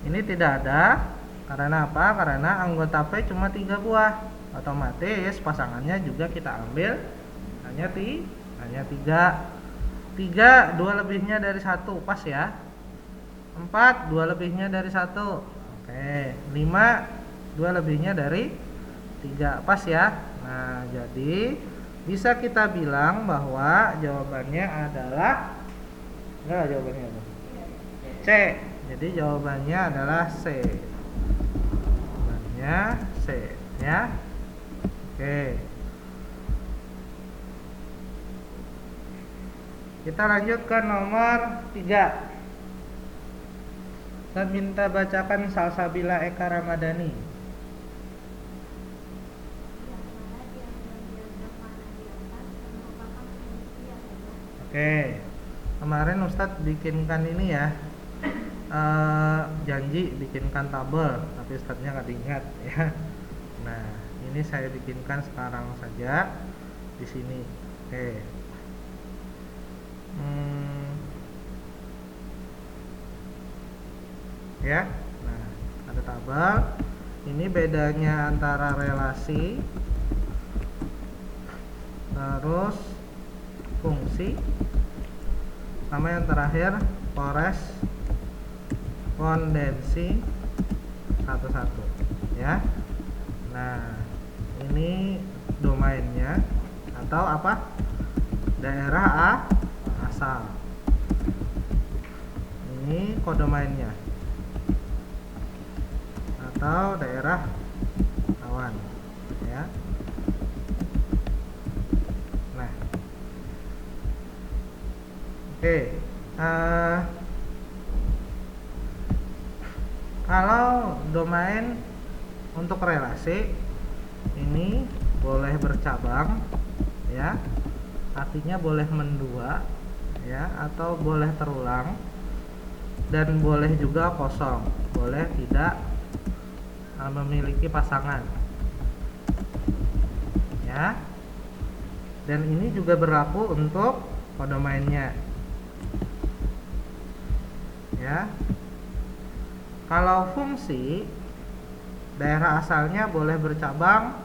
Ini tidak ada. Karena apa? Karena anggota P cuma 3 buah. Otomatis pasangannya juga kita ambil hanya 3. 3 2 lebihnya dari 1, pas ya. 4 2 lebihnya dari 1. Oke, 5 2 lebihnya dari 3, pas ya. Nah, jadi bisa kita bilang bahwa jawabannya adalah jawabannya apa? C. Jadi jawabannya adalah C. Jawabannya C ya. Oke. Kita lanjut ke nomor 3. Saya minta bacakan Salsabila Eka Ramadhani. Oke, kemarin Ustadz bikinkan ini ya, janji bikinkan tabel, tapi Ustadznya nggak diingat ya. Nah, ini saya bikinkan sekarang saja di sini. Oke. Ya, nah ada tabel. Ini bedanya antara relasi, terus fungsi, sama yang terakhir korespondensi satu-satu ya. Nah, ini domainnya atau apa? Daerah asal. Ini kodomainnya atau daerah awan ya. Nah, oke. Kalau domain untuk relasi ini boleh bercabang ya, artinya boleh mendua ya, atau boleh terulang, dan boleh juga kosong, boleh tidak memiliki pasangan ya. Dan ini juga berlaku untuk kodomainnya ya. Kalau fungsi, daerah asalnya boleh bercabang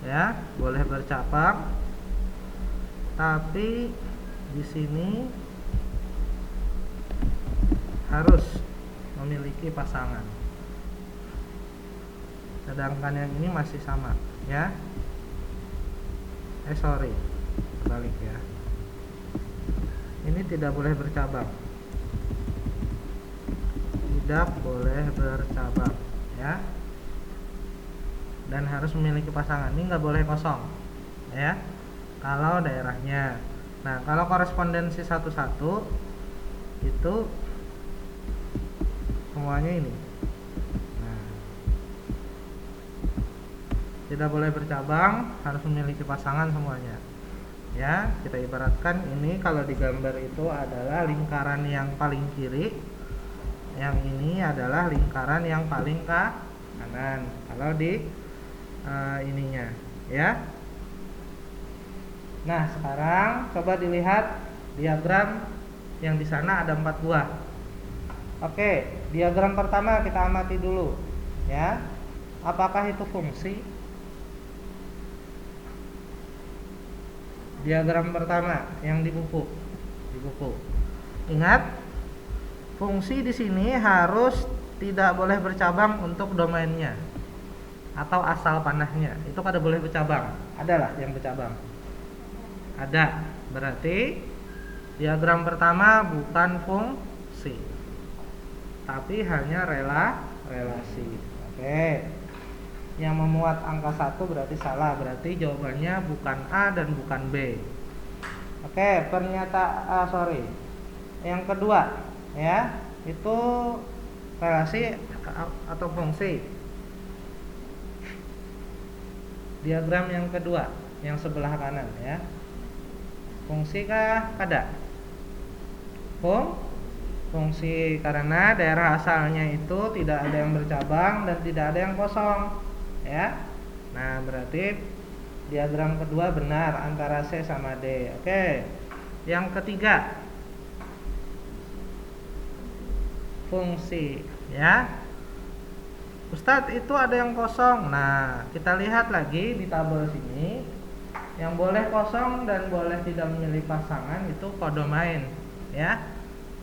ya, boleh bercabang, tapi di sini harus memiliki pasangan. Sedangkan yang ini masih sama ya. Balik ya. Ini tidak boleh bercabang. Tidak boleh bercabang ya. Dan harus memiliki pasangan. Ini nggak boleh kosong ya, kalau daerahnya. Nah, kalau korespondensi satu-satu itu semuanya ini. Nah, tidak boleh bercabang, harus memiliki pasangan semuanya ya. Kita ibaratkan ini kalau di gambar itu adalah lingkaran yang paling kiri, yang ini adalah lingkaran yang paling ke kanan kalau di ininya ya. Nah, sekarang coba dilihat diagram yang di sana ada 4 buah. Oke, diagram pertama kita amati dulu ya. Apakah itu fungsi? Diagram pertama yang di buku. Ingat, fungsi di sini harus tidak boleh bercabang untuk domainnya atau asal panahnya. Itu kada boleh bercabang. Adalah yang bercabang. Ada. Berarti diagram pertama bukan fungsi, tapi hanya relasi. Oke. Yang memuat angka 1 berarti salah. Berarti jawabannya bukan A dan bukan B. Oke, yang kedua ya, itu relasi atau fungsi. Diagram yang kedua, yang sebelah kanan ya. Fungsi kah? Kada. Fungsi karena daerah asalnya itu tidak ada yang bercabang dan tidak ada yang kosong ya. Nah, berarti diagram kedua benar antara C sama D. Oke. Yang ketiga, fungsi, ya. Ustadz, itu ada yang kosong. Nah, kita lihat lagi di tabel sini. Yang boleh kosong dan boleh tidak memilih pasangan itu kode main, ya.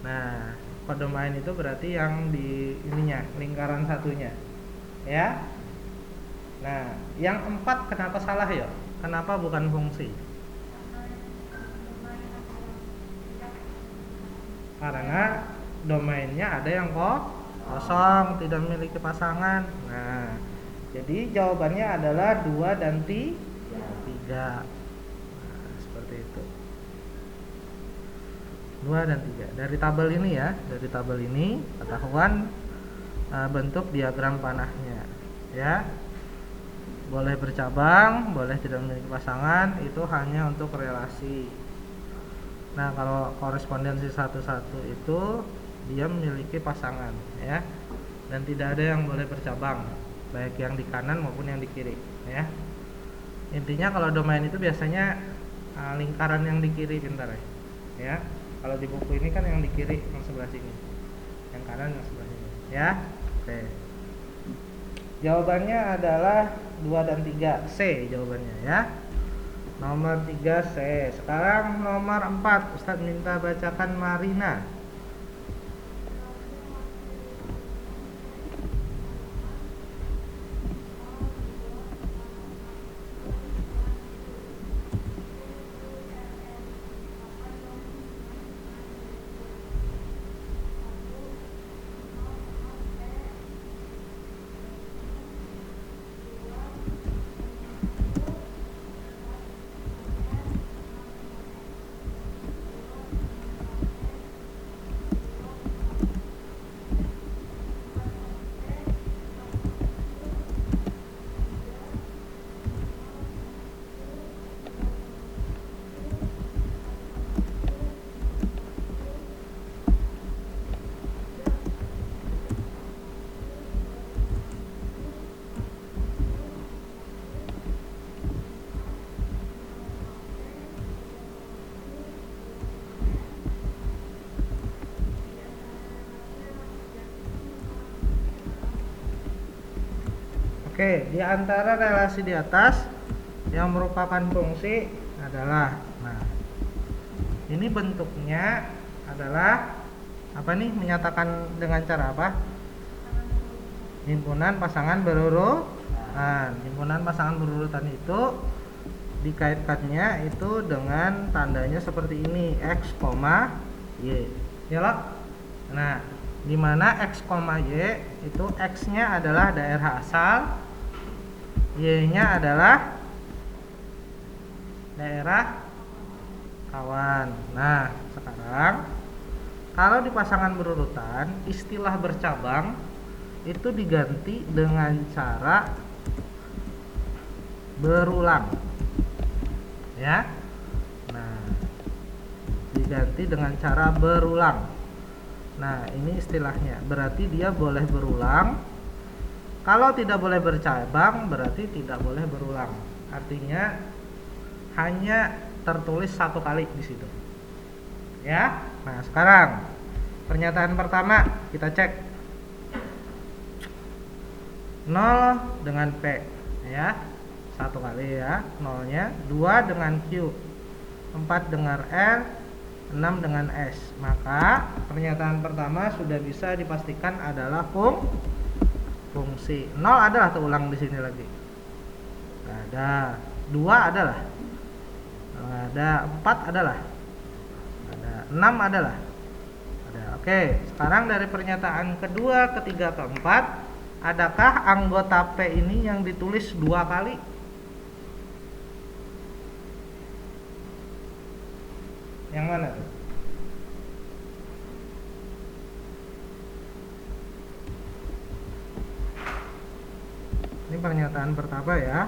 Nah, kode main itu berarti yang di ininya, lingkaran satunya, ya. Nah, yang 4 kenapa salah ya? Kenapa bukan fungsi? Karena domainnya ada yang kosong, tidak memiliki pasangan. Nah, jadi jawabannya adalah 2 dan 3. Nah, seperti itu. 2 dan 3. Dari tabel ini ya, dari tabel ini ketahuan bentuk diagram panahnya, ya. Boleh bercabang, boleh tidak memiliki pasangan, itu hanya untuk relasi. Nah, kalau korespondensi 1-1 itu dia memiliki pasangan, ya. Dan tidak ada yang boleh bercabang, baik yang di kanan maupun yang di kiri, ya. Intinya kalau domain itu biasanya lingkaran yang di kiri pintar, ya. Kalau di buku ini kan yang di kiri yang sebelah sini, yang kanan yang sebelah sini, ya. Oke. Jawabannya adalah 2 dan 3. C jawabannya, ya. Nomor 3 C. Sekarang nomor 4. Ustadz minta bacakan Marina. Oke, di antara relasi di atas yang merupakan fungsi adalah, nah, ini bentuknya adalah apa nih? Menyatakan dengan cara apa? Himpunan pasangan berurutan. Himpunan pasangan berurutan itu dikaitkannya itu dengan tandanya seperti ini, X, Y. Ya loh? Nah, di mana X, Y itu X-nya adalah daerah asal, Y-nya adalah daerah kawan. Nah, sekarang kalau di pasangan berurutan, istilah bercabang itu diganti dengan cara berulang, ya. Nah, diganti dengan cara berulang. Nah, ini istilahnya, berarti dia boleh berulang. Kalau tidak boleh bercabang, berarti tidak boleh berulang. Artinya hanya tertulis 1 kali di situ, ya. Nah, sekarang pernyataan pertama kita cek. 0 dengan P, ya. 1 kali ya, 0-nya. 2 dengan Q, 4 dengan R, 6 dengan S. Maka pernyataan pertama sudah bisa dipastikan adalah fungsi. 0 adalah terulang di sini lagi. Nggak ada. 2 adalah. Nggak ada. 4 adalah. Ada. 6 adalah. Ada. Oke, sekarang dari pernyataan kedua, ketiga, keempat, adakah anggota P ini yang ditulis 2 kali? Yang mana tuh? Ini pernyataan pertama ya.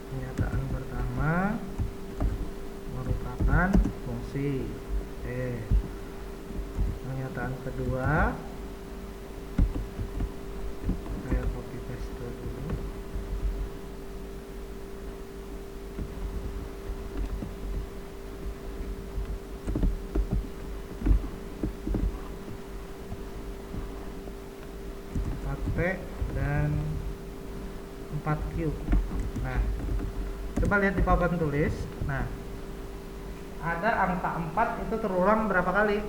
Pernyataan pertama merupakan fungsi. Pernyataan kedua, saya copy paste dulu. dan 4Q. Nah, coba lihat di papan tulis. Nah, ada angka 4 itu terulang berapa kali?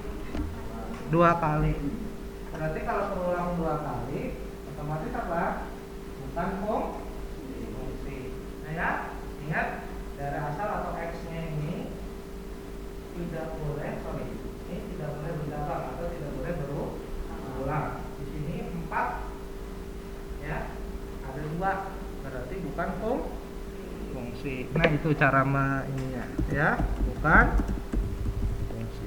2 kali. Berarti kalau terulang 2 kali, otomatis apa? Bukan fungsi. Nah ya, ingat dari asal atau X-nya ini tidak boleh, ini tidak boleh bercabang atau tidak boleh berulang. Di sini 4 ya, ada 2, berarti bukan fungsi. Nah, itu cara ininya ya, bukan fungsi.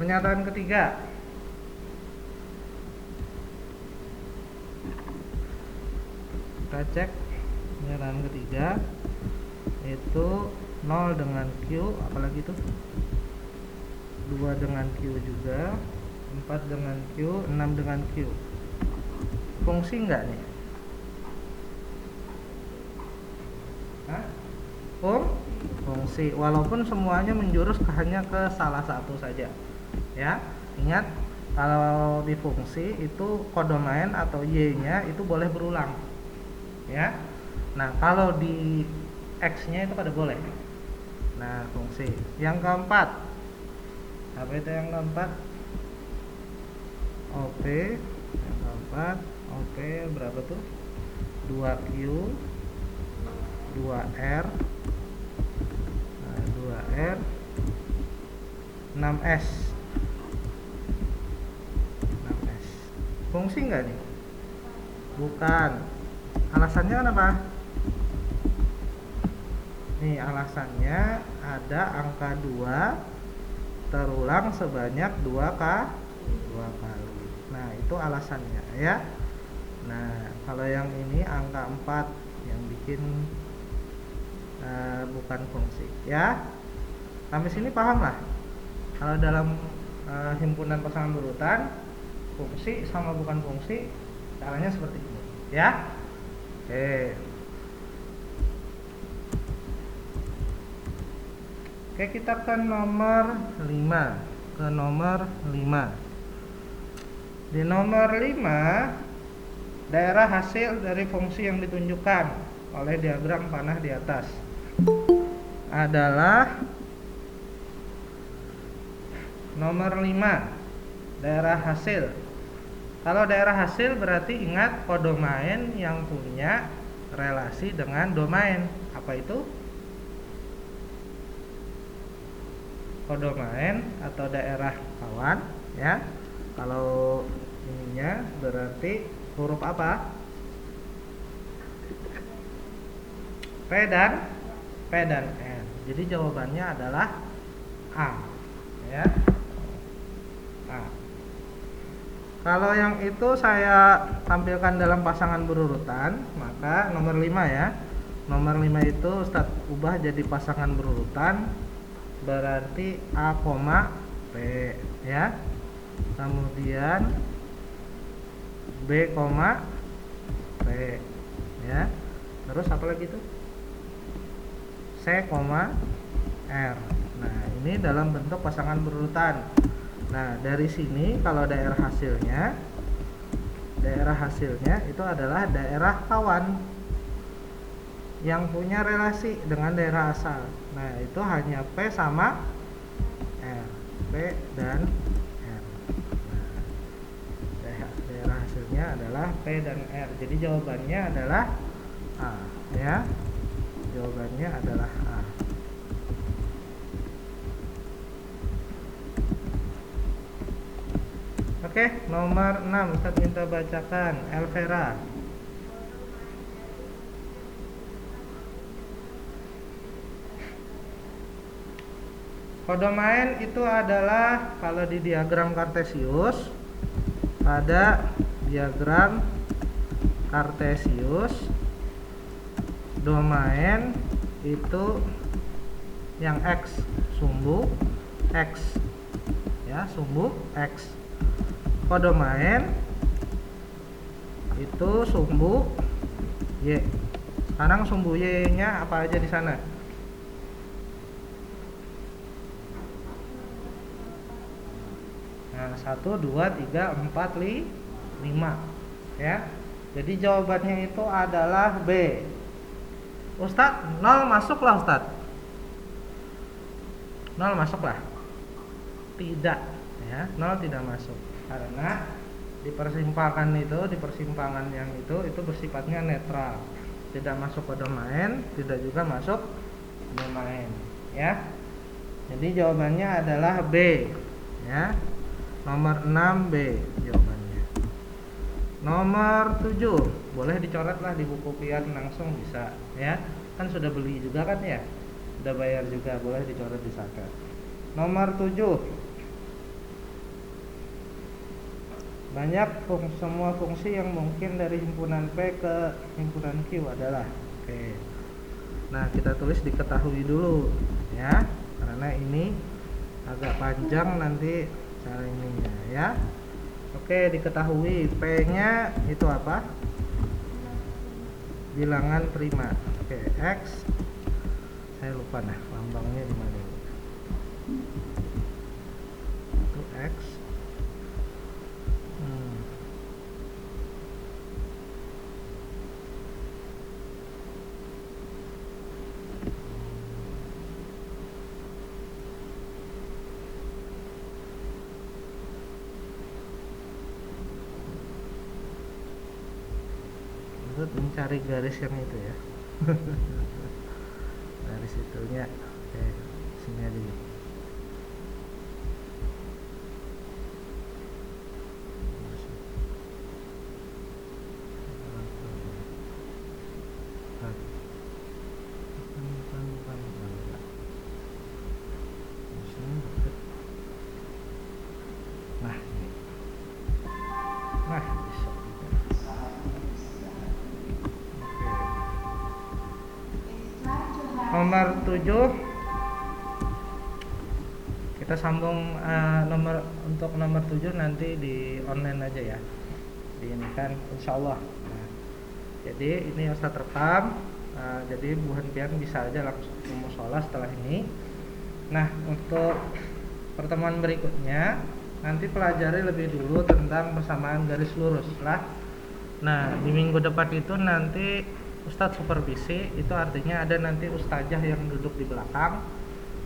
Pernyataan ketiga. Kita cek pernyataan ketiga itu 0 dengan Q, apalagi itu 2 dengan Q juga, 4 dengan Q, 6 dengan Q. Fungsi enggak nih? Hah? Fungsi, walaupun semuanya menjurus hanya ke salah satu saja ya. Ingat, kalau di fungsi itu kodomain atau y-nya itu boleh berulang ya. Nah, kalau di x-nya itu pada boleh. Nah, fungsi yang keempat, apa itu yang keempat? OP. Yang keempat OP berapa tuh? 2Q 2R 2R 6S. Fungsi enggak nih? Bukan. Alasannya kenapa? Nih, alasannya ada angka 2 terulang sebanyak 2 kali. Nah, itu alasannya ya. Nah, kalau yang ini angka 4 yang bikin bukan fungsi ya. Sampai sini paham lah. Kalau dalam himpunan pasangan berurutan, fungsi sama bukan fungsi caranya seperti ini ya. Oke, kita ke nomor 5. Di nomor 5, daerah hasil dari fungsi yang ditunjukkan oleh diagram panah di atas adalah nomor 5, daerah hasil. Kalau daerah hasil berarti ingat kodomain yang punya relasi dengan domain. Apa itu? Kodomain atau daerah kawan ya. Kalau ininya berarti huruf apa? P dan N. Jadi jawabannya adalah A ya. A. Kalau yang itu saya tampilkan dalam pasangan berurutan, maka nomor 5 ya. Nomor 5 itu Ustadz ubah jadi pasangan berurutan, berarti A, P ya. Kemudian B, P ya. Terus apa lagi itu? C, R. Nah, ini dalam bentuk pasangan berurutan. Nah, dari sini kalau daerah hasilnya itu adalah daerah kawan yang punya relasi dengan daerah asal. Nah, itu hanya P sama R. P dan R. Nah, daerah hasilnya adalah P dan R. Jadi jawabannya adalah A ya. Jawabannya adalah A. Oke, nomor 6 Ustaz minta bacakan Elvera. Kodomain itu adalah kalau di diagram Kartesius, pada diagram Kartesius domain itu yang X, sumbu X ya, sumbu X. Kodomain itu sumbu Y. Sekarang sumbu Y-nya apa aja di sana? Nah, 1, 2, 3, 4, 5. 5 ya. Jadi jawabannya itu adalah B. Ustadz, 0 masuklah Ustadz. 0 masuklah. Tidak ya, 0 tidak masuk karena di persimpangan yang itu bersifatnya netral, tidak masuk ke domain, tidak juga masuk domain ya. Jadi jawabannya adalah B ya. Nomor 6 B jawabannya. Nomor 7 boleh dicoret lah di buku pian langsung bisa ya. Kan sudah beli juga kan ya, sudah bayar juga, boleh dicoret di saker. Nomor 7, banyak semua fungsi yang mungkin dari himpunan P ke himpunan Q adalah. Oke. Nah, kita tulis diketahui dulu ya, karena ini agak panjang nanti cara ininya ya. Oke, diketahui P-nya itu apa? Bilangan prima. Oke, X. Saya lupa nah, lambangnya di mana ini. Itu X. Mencari garis yang itu ya. Garis itunya. Oke, sini aja. Nah, ini. Nah, bisa. Nomor 7 kita sambung untuk nomor 7 nanti di online aja ya, di ini kan insyaallah. Nah, jadi ini Ustaz rekam, jadi Bu Hanpian bisa aja langsung ke musola setelah ini. Nah, untuk pertemuan berikutnya nanti pelajari lebih dulu tentang persamaan garis lurus lah. Nah, di minggu depan itu nanti Ustadz supervisi, itu artinya ada nanti ustazah yang duduk di belakang,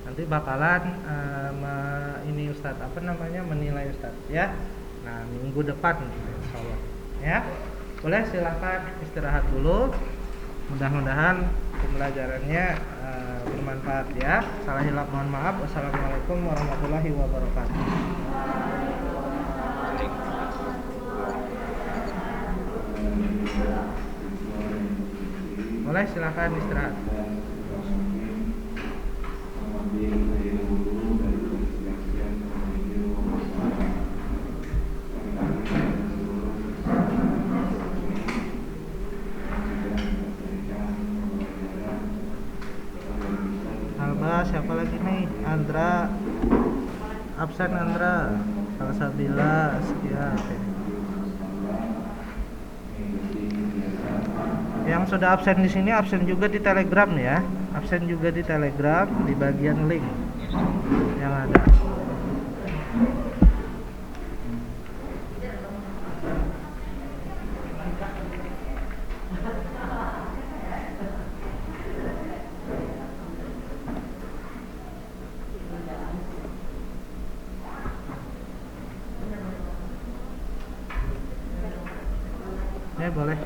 nanti bakalan ini Ustadz menilai Ustadz ya. Nah, minggu depan insyaallah ya. Boleh silahkan istirahat dulu, mudah-mudahan pembelajarannya bermanfaat ya. Salah hilap mohon maaf. Wassalamualaikum warahmatullahi wabarakatuh. Boleh silahkan istirahat. Alba, siapa lagi nih? Andra absen. Andra Salsabila sekian. Yang sudah absen di sini absen juga di Telegram ya, absen juga di Telegram di bagian link yang ada. Ya boleh.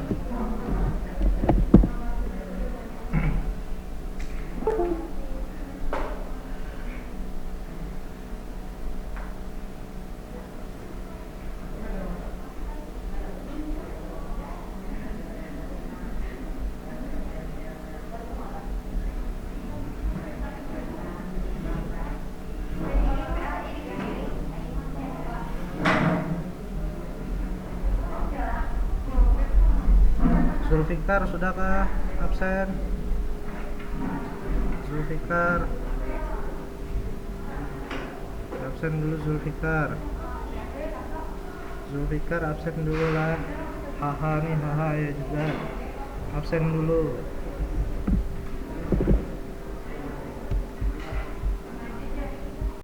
Zulfikar sudahkah absen? Zulfikar absen dulu. Zulfikar absen dulu lah. Haha nih, haha ya juga absen dulu.